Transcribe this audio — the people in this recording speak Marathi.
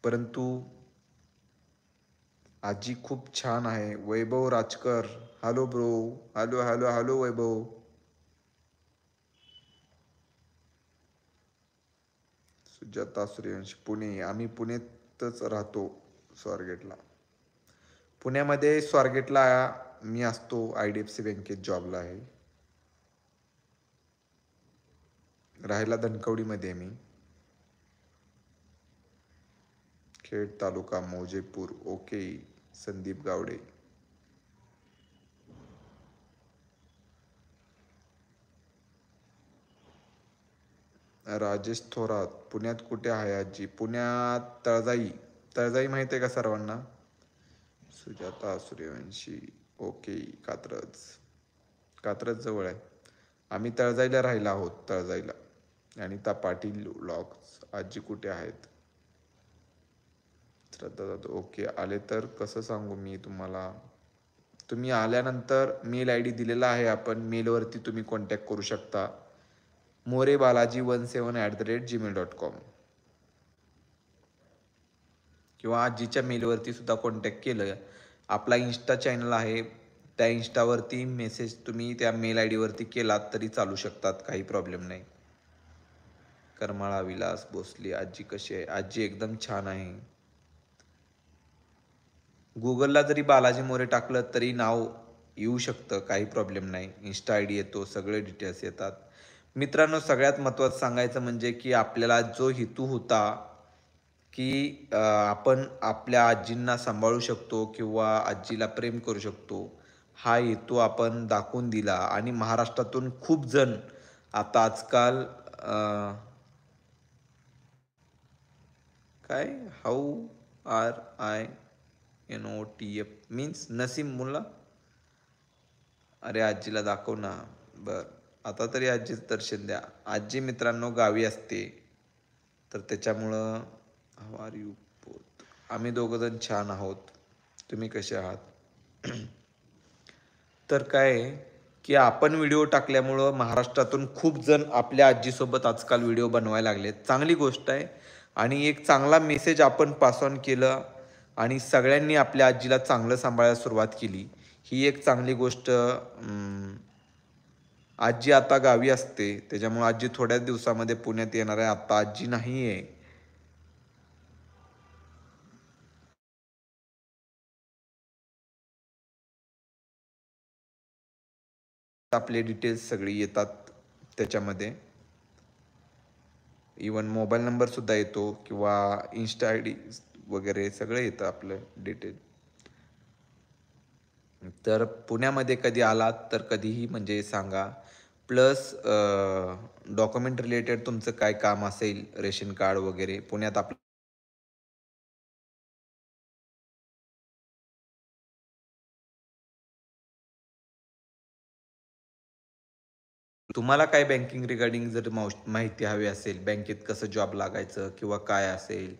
परंतु आजी खूप छान आहे. Vaibhav Rajkar, hello bro. Hello hello hello Vaibhav. Sujata Suryavanshi, Pune. आम्ही पुण्यातच राहतो, स्वारगेटला. पुण्यामध्ये स्वारगेटला मी असतो, IDFC बँकेत जॉबला आहे. राहायला धनकवडीमध्ये आहे मी. खेड तालुका मौजेपूर. ओके. संदीप गावडे. राजेश थोरात, पुण्यात कुठे आहे आजी? पुण्यात तळजाई. तळजाई माहिती आहे का सर्वांना? सुजाता सूर्यवंशी, ओके. कात्रज. कात्रज जवळ आहे. आम्ही तळजाईला राहिला आहोत, तळजाईला. अनिता पाटील व्लॉग्स, आजी कुठे आहेत? श्रद्धा जाधव, ओके. आले तर कसं सांगू मी तुम्हाला? तुम्ही आल्यानंतर मेल ID दिलेला आहे, आपण मेलवरती तुम्ही कॉन्टॅक्ट करू शकता. moreBalaji17@gmail.com किंवा आजीच्या मेलवरती सुद्धा कॉन्टॅक्ट केलं. आपला इंस्टा चॅनल आहे, त्या इंस्टावरती मेसेज तुम्ही त्या मेल ID वरती केलात तरी चालू शकतात, काही प्रॉब्लेम नाही. करमाळा विलास भोसले, आजी कशी आहे? आजी एकदम छान आहे. गुगलला जरी बालाजी मोरे टाकलं तरी नाव येऊ शकतं, काही प्रॉब्लेम नाही. इंस्टा ID येतो, सगळे डिटेल्स येतात. मित्रांनो, सगळ्यात महत्त्वाचं सांगायचं म्हणजे की आपल्याला जो हेतू होता की आपण आपल्या आजींना सांभाळू शकतो किंवा आजीला प्रेम करू शकतो, हा हेतू आपण दाखवून दिला. आणि महाराष्ट्रातून खूप जण आता आजकाल काय HOURINOTF मीन्स नसीम मुल्ला. अरे आजीला दाखव ना. बर, आता तरी आजीचं दर्शन द्या. आजी मित्रांनो गावी असते, तर त्याच्यामुळं हाऊ आर यू बोथ. आम्ही दोघं जण छान आहोत. तुम्ही कसे आहात? तर काय आहे की आपण व्हिडिओ टाकल्यामुळं महाराष्ट्रातून खूप जण आपल्या आजीसोबत आजकाल व्हिडिओ बनवायला लागलेत. चांगली गोष्ट आहे आणि एक चांगला मेसेज आपण पास ऑन केलं आणि सगळ्यांनी आपल्या आजीला चांगलं सांभाळायला सुरुवात केली, ही एक चांगली गोष्ट. आजी आता गावी असते, त्याच्यामुळे आजी थोड्याच दिवसामध्ये पुण्यात येणार आहे. आता आजी नाही आहे. आपले डिटेल्स सगळी येतात त्याच्यामध्ये. इवन मोबाईल नंबर सुद्धा येतो किंवा इंस्टा ID वगैरे सगळं येतं आपलं डिटेल. तर पुण्यामध्ये कधी आलात तर कधीही म्हणजे सांगा. प्लस डॉक्युमेंट रिलेटेड तुमचं काय काम असेल, रेशन कार्ड वगैरे, पुण्यात आपलं तुम्हाला काय बँकिंग रिगार्डिंग जर माहिती हवी असेल, बँकेत कसं जॉब लागायचं किंवा काय असेल,